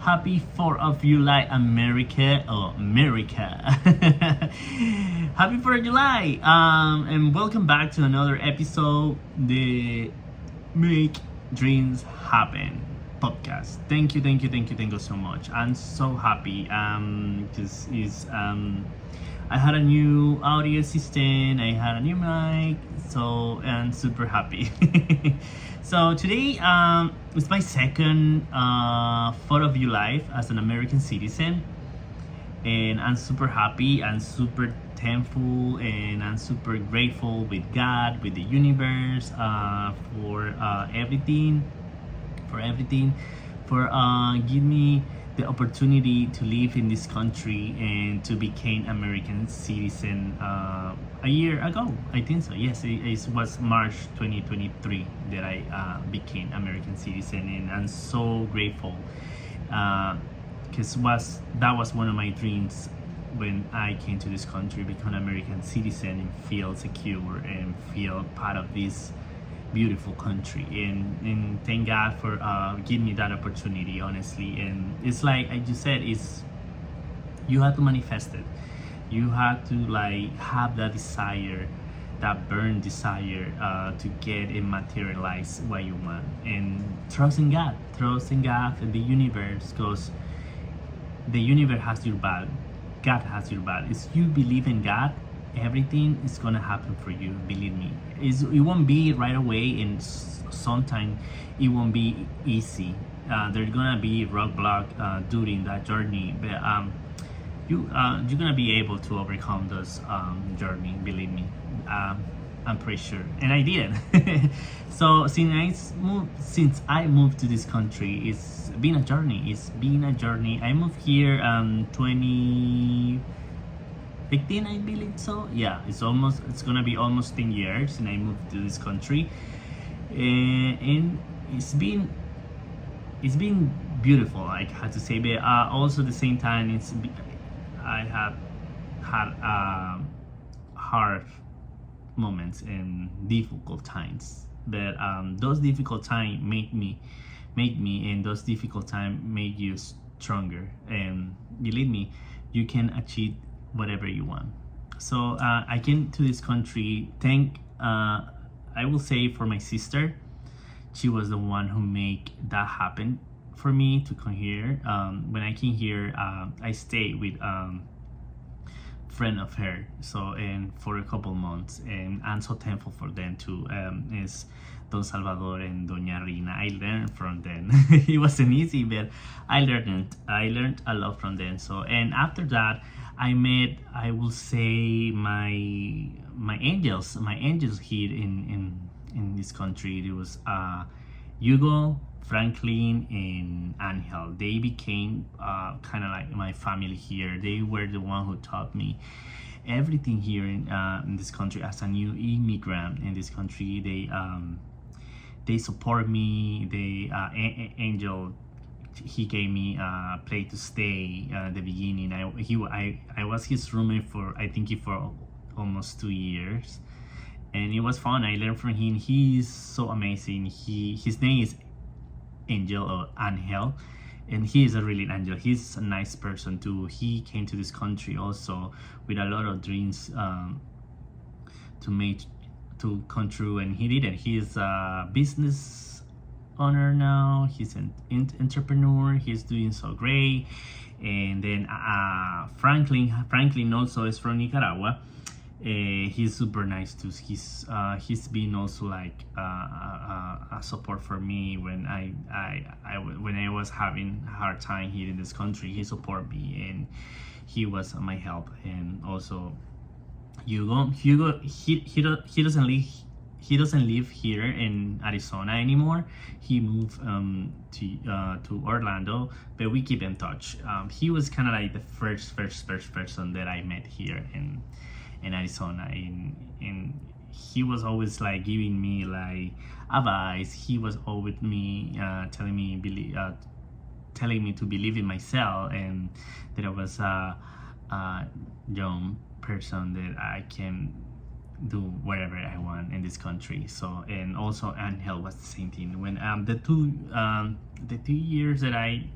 Happy 4th of July, America. Oh, America. Happy 4th of July. And welcome back to another episode, the Make Dreams Happen podcast. Thank you so much. I'm so happy. This is I had a new audio assistant, I had a new mic, so I'm super happy. So today it's my second 4th of July as an American citizen, and I'm super happy and super thankful, and I'm super grateful with God, with the universe, for everything, for giving me the opportunity to live in this country and to become American citizen a year ago. I think so. Yes, it was March 2023 that I became American citizen, and I'm so grateful because that was one of my dreams when I came to this country, become an American citizen and feel secure and feel part of this beautiful country, and thank God for giving me that opportunity, honestly. And it's like I just said, is you have to manifest it. You have to like have that desire, that burn desire, to get and materialize what you want, and trust in God and the universe, because the universe has your back, God has your back. If you believe in God, everything is gonna happen for you, believe me. It won't be right away, and sometimes it won't be easy. There's gonna be roadblock during that journey, but you're gonna be able to overcome those journey, believe me. I'm pretty sure, and I did. So since I moved to this country, it's been a journey. I moved here 2015, I believe so. Yeah, it's gonna be almost 10 years, and I moved to this country, and it's been beautiful, I have to say. But also at the same time, I have had hard moments and difficult times. But those difficult times make me, and those difficult times make you stronger. And believe me, you can achieve whatever you want. So I came to this country, I will say, for my sister. She was the one who made that happen for me to come here. When I came here, I stayed with friend of her, so, and for a couple months, and I'm so thankful for them too. Is Don Salvador and Doña Rina. I learned from them. It wasn't easy, but I learned a lot from them. So, and after that, I met, I will say, my angels here in this country. There was Hugo, Franklin, and Angel. They became kind of like my family here. They were the one who taught me everything here in this country as a new immigrant in this country. They support me. Angel, he gave me a place to stay at the beginning. I was his roommate for, I think, for almost 2 years, and it was fun. I learned from him. He's so amazing. His name is Angel, or Angel, and he is a really angel. He's a nice person too. He came to this country also with a lot of dreams to come true, and he did it. He is a business owner now. He's an entrepreneur. He's doing so great. And then Franklin also is from Nicaragua. He's super nice too. He's been also like a support for me when when I was having a hard time here in this country. He supported me, and he was my help. And also Hugo, he doesn't live here in Arizona anymore. He moved to Orlando, but we keep in touch. He was kind of like the first person that I met here in Arizona, and he was always like giving me like advice. He was always with me, telling me to believe in myself, and that I was a young person that I can do whatever I want in this country. So, and also Angel was the same thing. When the two years that I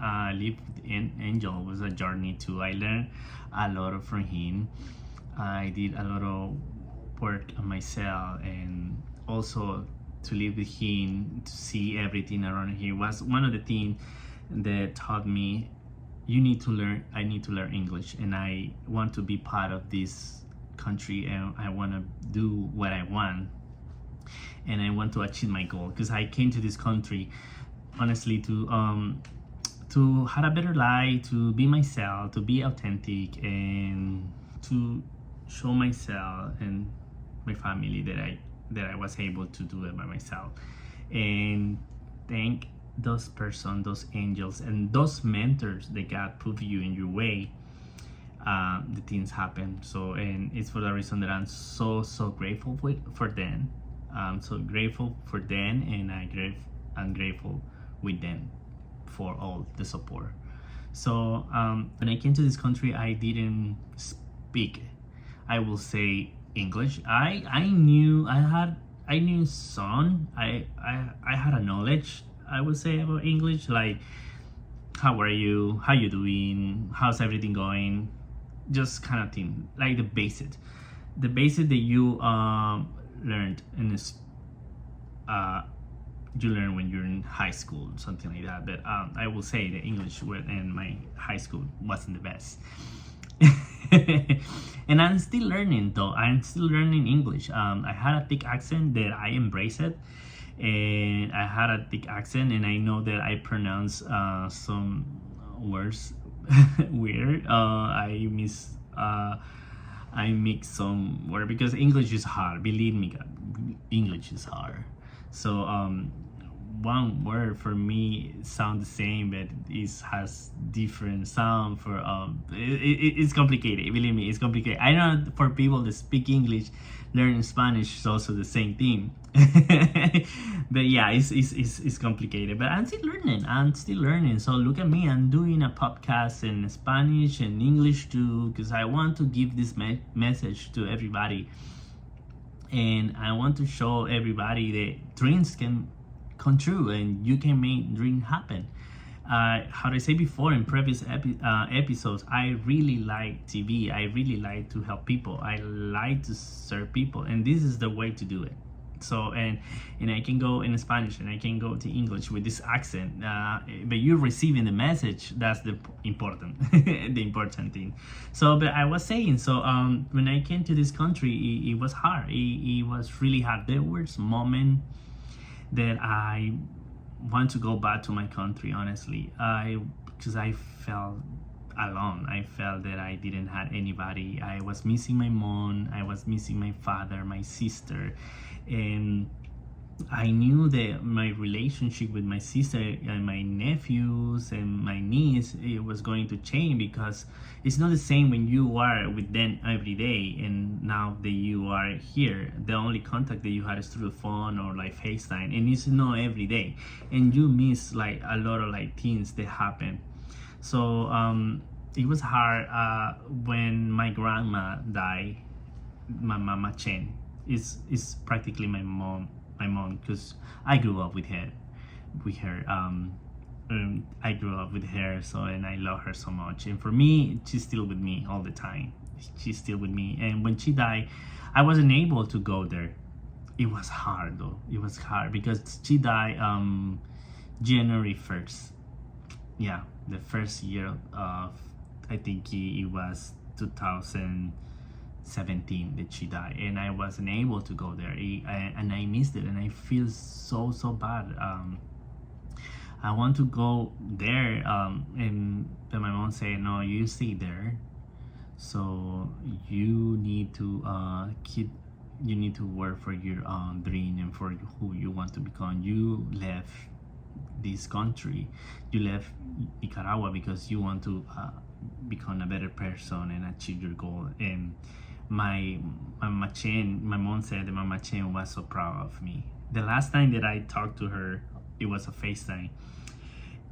live with Angel was a journey too. I learned a lot from him. I did a lot of work on myself, and also to live with him, to see everything around him was one of the things that taught me you need to learn. I need to learn English, and I want to be part of this country, and I want to do what I want, and I want to achieve my goal, because I came to this country honestly to have a better life, to be myself, to be authentic, and to show myself and my family that I was able to do it by myself. And thank those person, those angels, and those mentors that God put you in your way. The things happen. So, and it's for the reason that I'm so grateful for them. I'm so grateful for them, and I'm grateful with them for all the support. So when I came to this country, I didn't speak, I will say, English. I knew some. I had a knowledge, I would say, about English, like how are you, how you doing, how's everything going, just kind of thing, like the basic that you learned in this you learn when you're in high school, something like that. But I will say the English in my high school wasn't the best. And I'm still learning though. I'm still learning English. I had a thick accent that I embrace it, and I had a thick accent, and I know that I pronounce some words weird. I mix some word, because English is hard. Believe me, English is hard. So one word for me sound the same, but it has different sound for it's complicated. Believe me, it's complicated. I know for people that speak English, learning Spanish is also the same thing. But yeah, it's complicated. But I'm still learning. So look at me, I'm doing a podcast in Spanish and English too, because I want to give this message to everybody, and I want to show everybody that dreams can come true, and you can make dreams happen. How I say before in previous episodes, I really like TV. I really like to help people. I like to serve people, and this is the way to do it. So and I can go in Spanish, and I can go to English with this accent, but you're receiving the message. That's the important the important thing. So but I was saying, so when I came to this country, it was hard. It was really hard. There was moments that I want to go back to my country, honestly. Because I felt alone. I felt that I didn't have anybody. I was missing my mom, I was missing my father, my sister, and I knew that my relationship with my sister and my nephews and my niece, it was going to change, because it's not the same when you are with them every day, and now that you are here, the only contact that you had is through the phone or like FaceTime, and it's not every day, and you miss like a lot of like things that happen. So it was hard when my grandma died. My mama Chen is practically my mom, because I grew up with her. I grew up with her, so, and I love her so much. And for me, she's still with me all the time. She's still with me. And when she died, I wasn't able to go there. It was hard though. It was hard because she died January 1st. Yeah, the first year of, I think it was 2017 that she died, and I wasn't able to go there, and I missed it, and I feel so bad. I want to go there, but my mom said, no, you stay there. So you need to you need to work for your dream and for who you want to become. You left this country, you left Nicaragua because you want to become a better person and achieve your goal. And my mom said that Mama Chen was so proud of me. The last time that I talked to her, it was a FaceTime,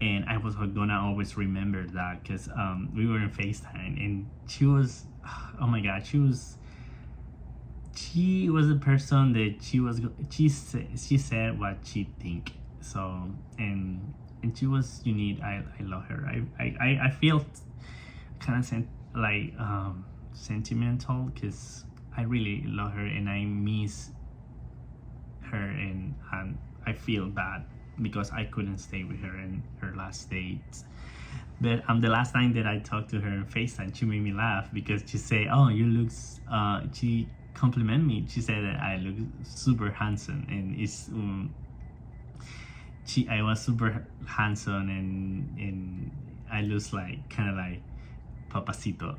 and I was gonna always remember that, because we were in FaceTime, and she was, oh my god, she was a person that she said what she think. So, and and she was unique. I love her. I feel kind of sentimental because I really love her and I miss her, and I feel bad because I couldn't stay with her in her last days. But the last time that I talked to her on FaceTime, she made me laugh because she said, "Oh, you look." She complimented me. She said that I look super handsome, and I was super handsome, and I look like kind of like Papacito,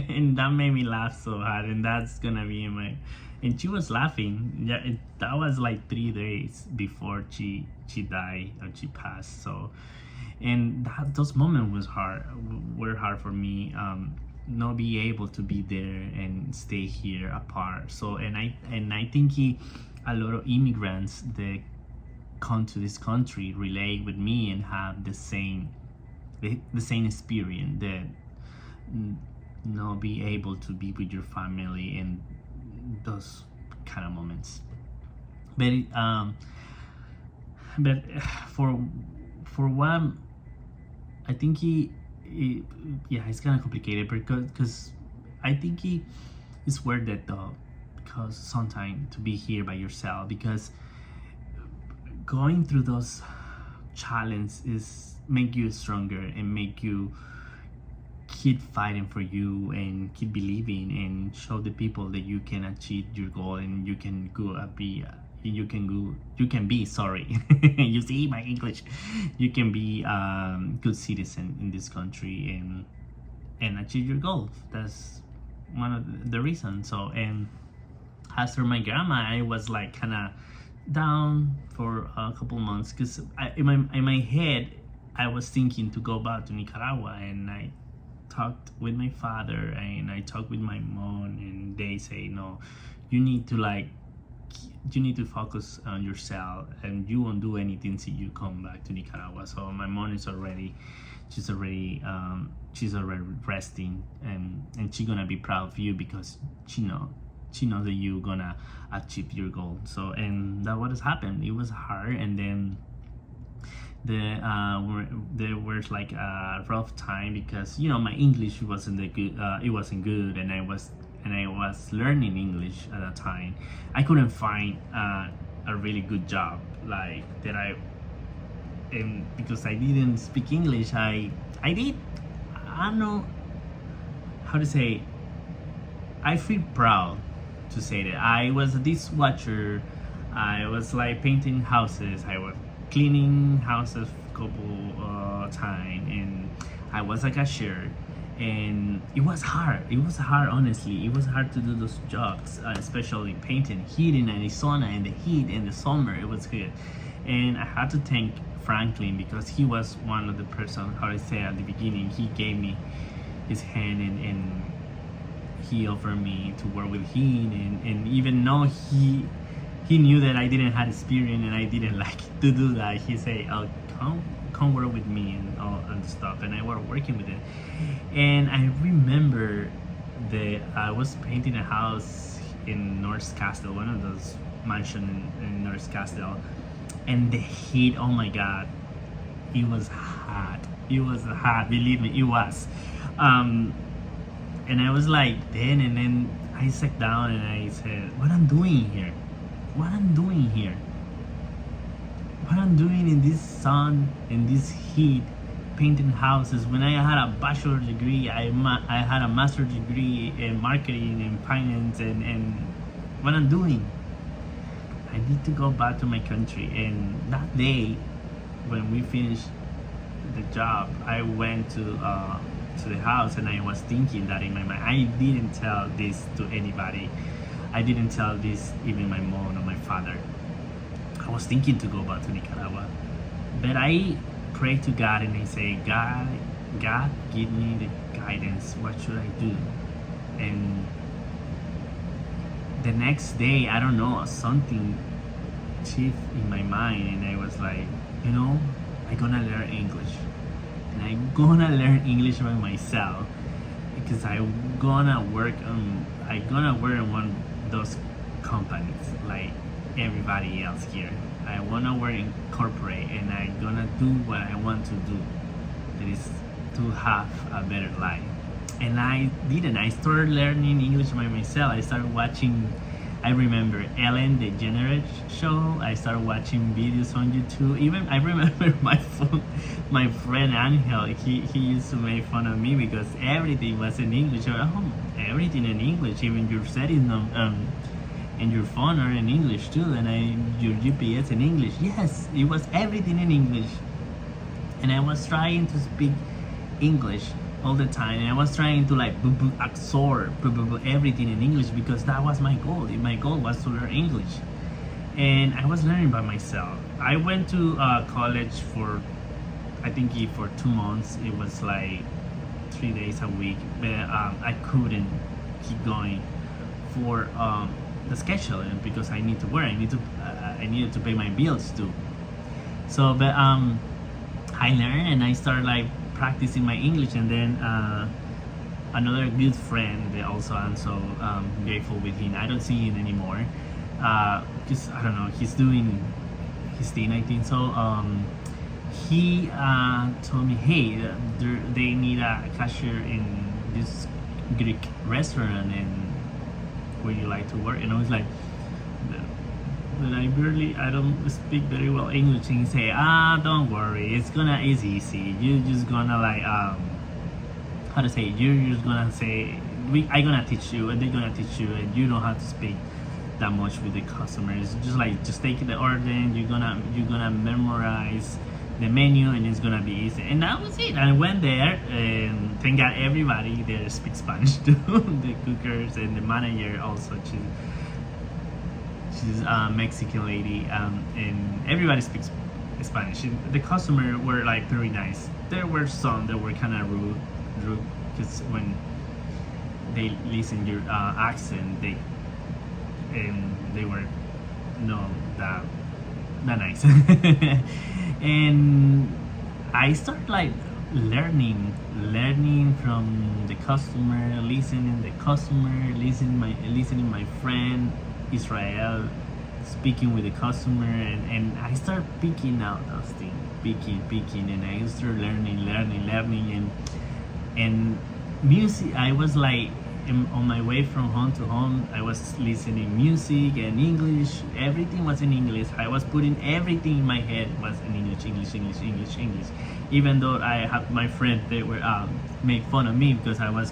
and that made me laugh so hard. And that's gonna be in my. And she was laughing. Yeah, that was like 3 days before she died or she passed. So, and those moments were hard for me. Not be able to be there and stay here apart. So, and I think a lot of immigrants that come to this country relate with me and have the same experience, that not be able to be with your family in those kind of moments. But for one, I think yeah, it's kind of complicated because I think it's worth it though, because sometimes to be here by yourself, because going through those challenges is make you stronger and make you keep fighting for you and keep believing and show the people that you can achieve your goal and you can be sorry. You see my English, you can be good citizen in this country and achieve your goals. That's one of the reasons. So, and as for my grandma, I was like kind of down for a couple months because in my head I was thinking to go back to Nicaragua, and I talked with my father and I talked with my mom, and they say, no, you need to focus on yourself and you won't do anything till you come back to Nicaragua. So my mom is she's already resting, and she's gonna be proud of you because she knows that you're gonna achieve your goal. So, and that what has happened. It was hard, and then there was like a rough time because my English wasn't good. It wasn't good, and I was learning English at that time. I couldn't find a really good job like that. And because I didn't speak English, I don't know how to say. I feel proud to say that I was a dishwasher. I was like painting houses. I was cleaning houses a couple time, and I was a cashier. And it was hard. Honestly. It was hard to do those jobs, especially painting, heat in Arizona, and the heat in the summer. It was good, and I had to thank Franklin because he was one of the person. How I say at the beginning, he gave me his hand and he offered me to work with him, and even though he knew that I didn't have experience and I didn't like to do that, he said, "Oh, come work with me and all and stuff," and I was working with it. And I remember that I was painting a house in North Castle, one of those mansions in North Castle, and the heat, oh my god, it was hot. Believe me, it was. And I was like, and then I sat down and I said, what I'm doing here? What I'm doing in this sun, in this heat, painting houses, when I had a bachelor's degree, I had a master's degree in marketing and finance, and what I'm doing? I need to go back to my country. And that day, when we finished the job, I went to the house, and I was thinking that in my mind. I didn't tell this to anybody. I didn't tell this even my mom or my father. I was thinking to go back to Nicaragua, but I prayed to God and I say, God, give me the guidance. What should I do? And the next day, I don't know, something shift in my mind, and I was like, I'm gonna learn English. And I'm gonna learn English by myself because I'm gonna work in one of those companies like everybody else here. I wanna work in corporate, and I gonna do what I want to do. That is to have a better life. And I didn't. I started learning English by myself. I started watching. I remember Ellen DeGeneres show. I started watching videos on YouTube. Even I remember my friend Angel. He used to make fun of me because everything was in English. Everything in English. Even your settings and your phone are in English too. And your GPS in English. Yes, it was everything in English. And I was trying to speak English all the time, and I was trying to like absorb everything in English because that was my goal. My goal was to learn English, and I was learning by myself. I went to college for, I think for 2 months. It was like 3 days a week, but I couldn't keep going for the schedule because I need to work. I needed to pay my bills too. So, but I learned and I started like practicing my English, and then another good friend that also I'm so grateful with him. I don't see him anymore because I don't know, he's doing his thing, I think. So he told me, hey, they need a cashier in this Greek restaurant, and would you like to work? And I was like, but I don't speak very well English. And he say, don't worry, it's easy. You're just gonna like how to say, you're just gonna say, I gonna teach you, and they're gonna teach you, and you don't have to speak that much with the customers. Just take the order, and you're gonna memorize the menu, and it's gonna be easy. And that was it. I went there, and thank God everybody there speaks Spanish too. The cookers and the manager also. She's a Mexican lady, and everybody speaks Spanish. The customer were like very nice. There were some that were kind of rude, because when they listen your accent, they were no that nice. And I started like learning from the customer, listening my friend Israel speaking with the customer, and I start picking out those things, picking, and I start learning, and music. I was like on my way from home to home. I was listening music and English. Everything was in English. I was putting everything in my head was in English. Even though I have my friend, they were make fun of me because I was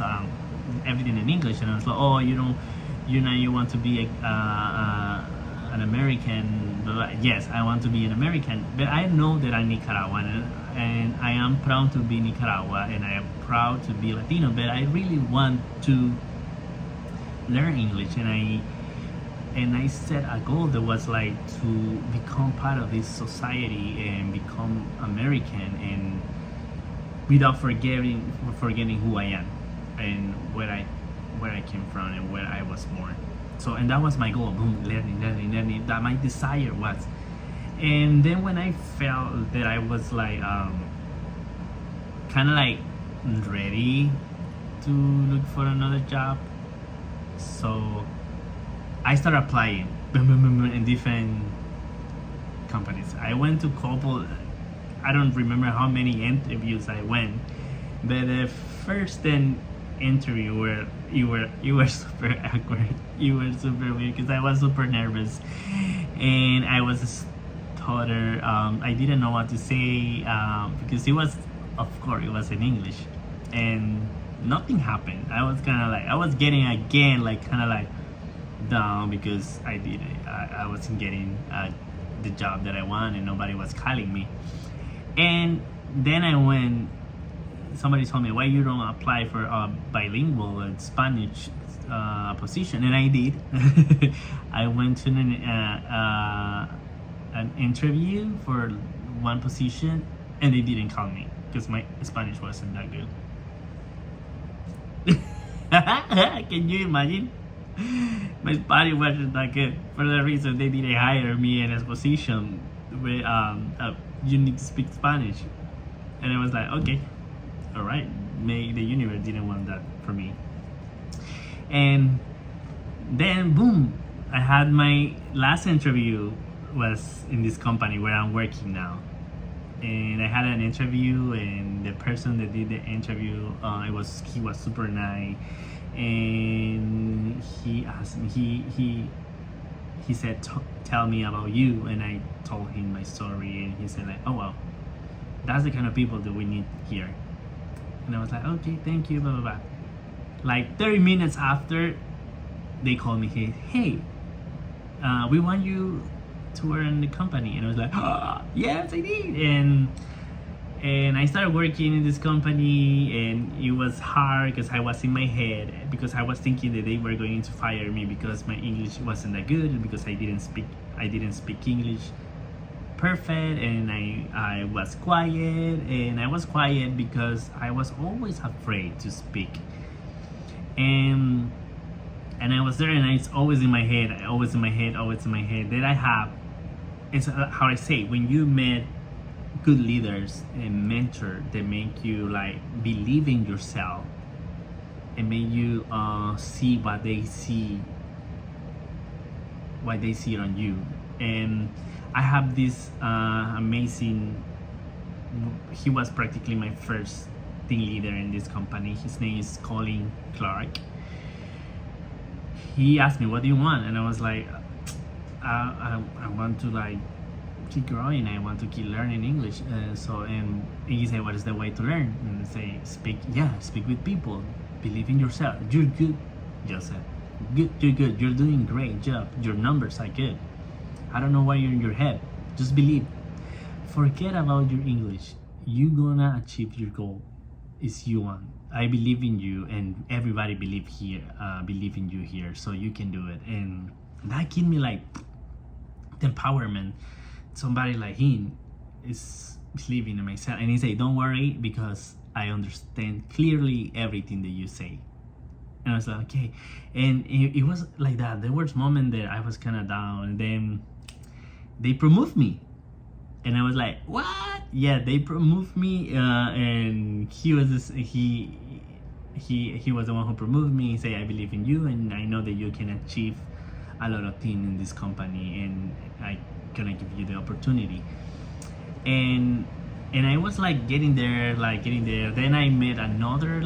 everything in English, and I was like, oh, you want to be an American. But yes, I want to be an American, but I know that I'm Nicaraguan, and I am proud to be Nicaragua, and I am proud to be Latino, but I really want to learn English, and I set a goal that was like to become part of this society and become American, and without forgetting who I am and where I came from and where I was born. So, and that was my goal. Boom, learning. That my desire was. And then when I felt that I was like kind of like ready to look for another job, so I started applying in different companies. I went to couple. I don't remember how many interviews I went, but the first interview where you were super awkward. You were super weird because I was super nervous, and I was a stutter. I didn't know what to say because it was in English, and nothing happened. I was kind of like, I was getting again like kind of like down because I wasn't getting the job that I wanted, and nobody was calling me. And then I went. Somebody told me, why you don't apply for a bilingual Spanish position, and I did. I went to an interview for one position, and they didn't call me because my Spanish wasn't that good. Can you imagine? My Spanish wasn't that good. For that reason, they didn't hire me in a position where you need to speak Spanish, and I was like, okay. All right, maybe the universe didn't want that for me. And then boom, I had my last interview was in this company where I'm working now. And I had an interview, and the person that did the interview, he was super nice, and he asked me, he said, tell me about you, and I told him my story, and he said like, oh wow, that's the kind of people that we need here. And I was like, okay, thank you, blah blah blah. Like 30 minutes after, they called me, hey, we want you to work in the company. And I was like, oh, yes, I did. And I started working in this company, and it was hard because I was in my head, because I was thinking that they were going to fire me because my English wasn't that good, because I didn't speak English perfect, and I was quiet, and I was quiet because I was always afraid to speak. And I was there, and it's always in my head, that I have, it's how I say, when you met good leaders and mentor, they make you like believe in yourself and make you see what they see on you. And I have this amazing, he was practically my first team leader in this company. His name is Colin Clark. He asked me, what do you want? And I was like, I want to like keep growing. I want to keep learning English. And he said, what is the way to learn? And I say, speak with people. Believe in yourself. You're good, Joseph. You're good. You're doing great job. Your numbers are good. I don't know why you're in your head. Just believe. Forget about your English. You're gonna achieve your goal. It's you want. I believe in you, and everybody believe in you here, so you can do it. And that gave me like the empowerment. Somebody like him is believing in myself, and he say, don't worry, because I understand clearly everything that you say. And I was like, okay. And it was like that. There was moment that I was kind of down, and then they promoted me, and I was like, what? Yeah, they promoted me, and he was he was the one who promoted me. He said, I believe in you, and I know that you can achieve a lot of things in this company, and I gonna give you the opportunity. And I was like getting there. Then I met another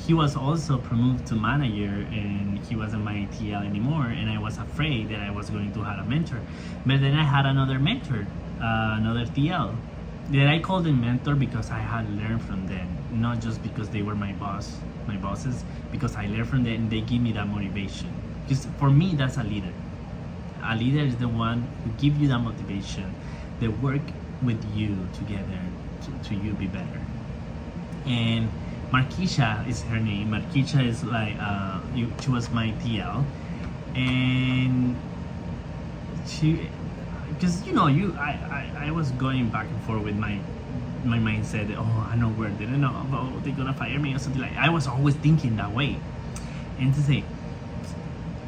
he was also promoted to manager, and he wasn't my TL anymore, and I was afraid that I was going to have a mentor. But then I had another mentor, another TL, that I called them mentor because I had learned from them, not just because they were my bosses, because I learned from them and they give me that motivation. Because for me, that's a leader. A leader is the one who gives you that motivation. They work with you together to you be better. And Marquisha is her name. Marquisha is like she was my TL, and she, because I was going back and forth with my mindset that, oh, I know where they don't know about, they're gonna fire me or something like. I was always thinking that way, and to say,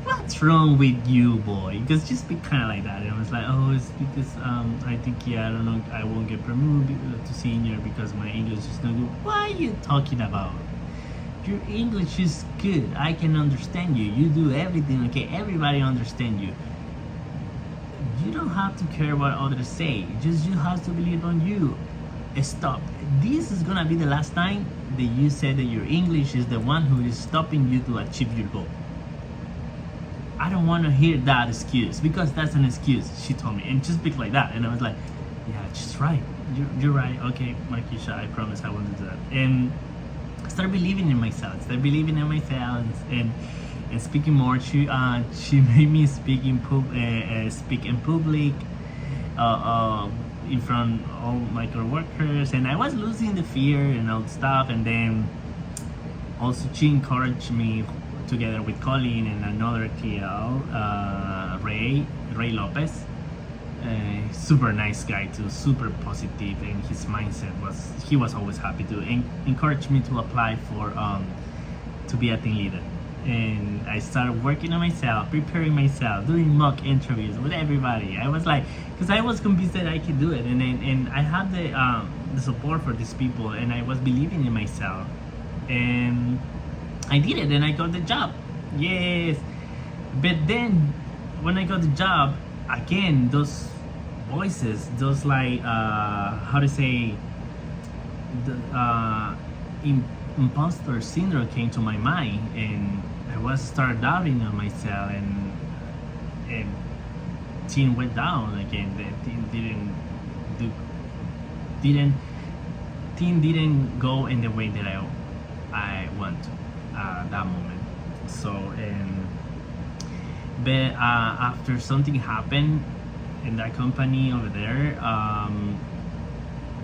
what's wrong with you, boy? Because you speak kind of like that. And I was like, oh, it's because I think, I don't know, I won't get promoted to senior because my English is not good. What are you talking about? Your English is good. I can understand you. You do everything okay. Everybody understand you. You don't have to care what others say. Just you have to believe on you. Stop. This is gonna be the last time that you said that your English is the one who is stopping you to achieve your goal. I don't want to hear that excuse, because that's an excuse, she told me, and just speak like that. And I was like, yeah, she's right. You're right. Okay, Marquisha, I promise I won't do that. And start believing in myself. And speaking more. She made me speak in public, in front of all my coworkers, and I was losing the fear and all the stuff. And then also she encouraged me, together with Colin and another TL, Ray Lopez, super nice guy too, super positive, and his mindset he was always happy to encourage me to apply for to be a team leader. And I started working on myself, preparing myself, doing mock interviews with everybody. I was like, because I was convinced that I could do it, and I had the support for these people, and I was believing in myself, and I did it, and I got the job. Yes. But then when I got the job, again, those voices, those like how to say, the imposter syndrome came to my mind, and I was start doubting on myself, and team went down again. The team do, didn't team didn't go in the way that I want to that moment. So but after something happened in that company over there,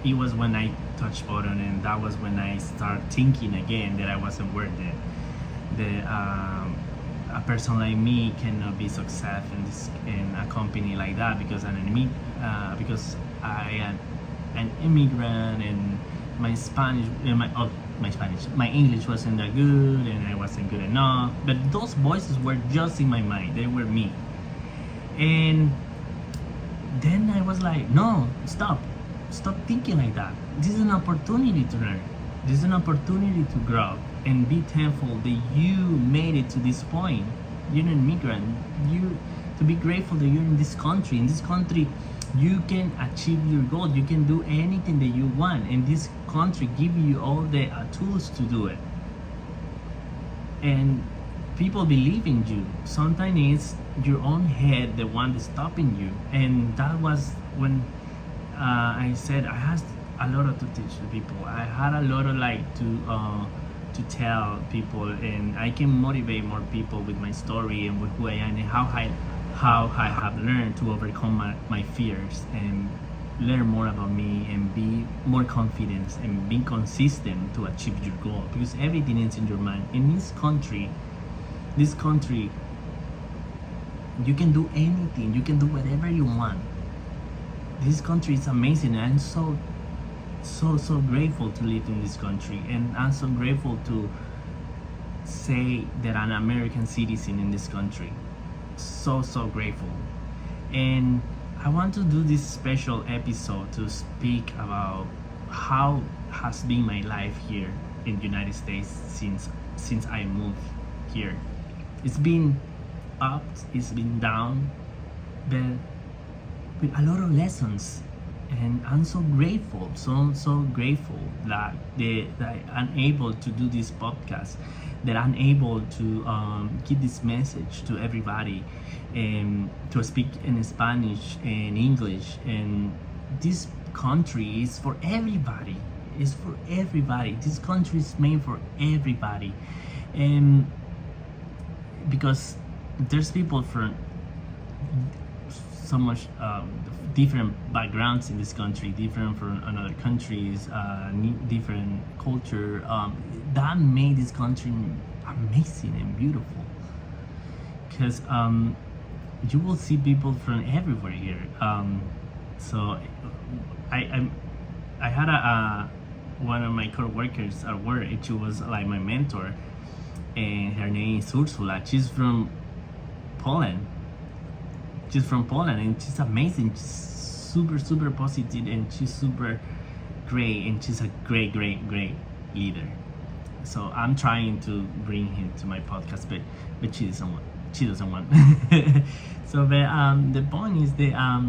it was when I touched bottom, and that was when I start thinking again that I wasn't worth it. That a person like me cannot be success in a company like that, because because I am an immigrant, and my Spanish, my English wasn't that good, and I wasn't good enough. But those voices were just in my mind; they were me. And then I was like, no, stop thinking like that. This is an opportunity to learn. This is an opportunity to grow, and be thankful that you made it to this point. You're an immigrant. You to be grateful that you're in this country. In this country, you can achieve your goal. You can do anything that you want, and this country give you all the tools to do it. And people believe in you. Sometimes it's your own head the one that's stopping you, and that was when I said I had a lot to teach the people. I had a lot of like to tell people, and I can motivate more people with my story and with who I am, and how I have learned to overcome my fears, and learn more about me, and be more confident, and be consistent to achieve your goal, because everything is in your mind. In this country, you can do anything, you can do whatever you want. This country is amazing, and I'm so grateful to live in this country, and I'm so grateful to say that I'm an American citizen in this country. So grateful. And I want to do this special episode to speak about how has been my life here in the United States since I moved here. It's been up, it's been down, but with a lot of lessons. And I'm so grateful, so grateful that I'm able to do this podcast, that I'm able to give this message to everybody, and to speak in Spanish and English. And this country is for everybody. It's for everybody. This country is made for everybody, and because there's people from so much different backgrounds in this country, different from other countries, different culture, that made this country amazing and beautiful, because you will see people from everywhere here. So I had one of my co-workers at work, and she was like my mentor, and her name is Ursula. She's from Poland. And she's amazing. She's super positive, and she's super great, and she's a great leader. So I'm trying to bring him to my podcast, but she doesn't want. So the point is that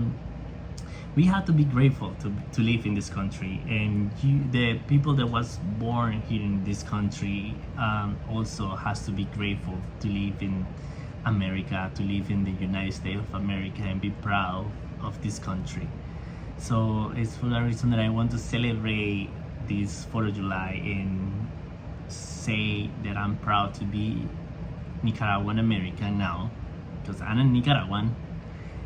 we have to be grateful to live in this country, and the people that was born here in this country also has to be grateful to live in America, to live in the United States of America, and be proud of this country. So it's for that reason that I want to celebrate this 4th of July and say that I'm proud to be Nicaraguan American now, because I'm a Nicaraguan,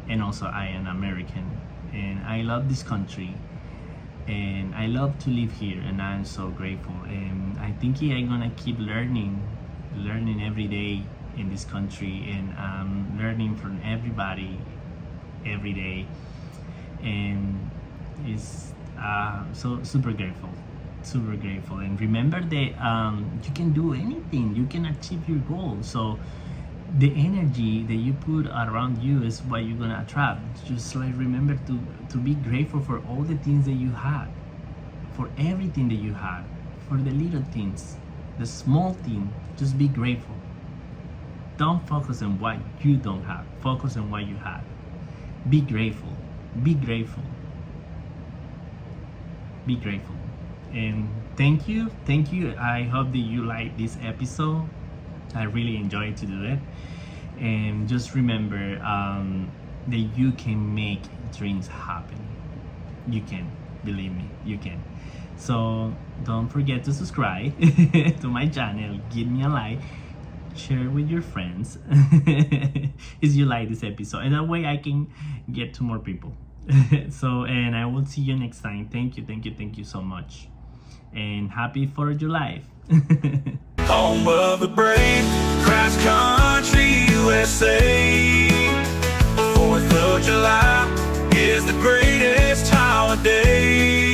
and also I am American, and I love this country, and I love to live here, and I'm so grateful. And I think I'm gonna keep learning every day in this country, and learning from everybody every day, and it's so super grateful. And remember that you can do anything, you can achieve your goal. So the energy that you put around you is what you're gonna attract. Just like remember to be grateful for all the things that you had, for everything that you had, for the little things, the small thing. Just be grateful. Don't focus on what you don't have. Focus on what you have. be grateful, be grateful, be grateful. And thank you, I hope that you like this episode. I really enjoyed to do it. And just remember that you can make dreams happen. You can, believe me, you can. So don't forget to subscribe to my channel, give me a like, share with your friends if you like this episode, and that way I can get to more people. So, and I will see you next time. Thank you so much, and happy 4th of July. Home of the brave, cross country USA. 4th of July is the greatest holiday.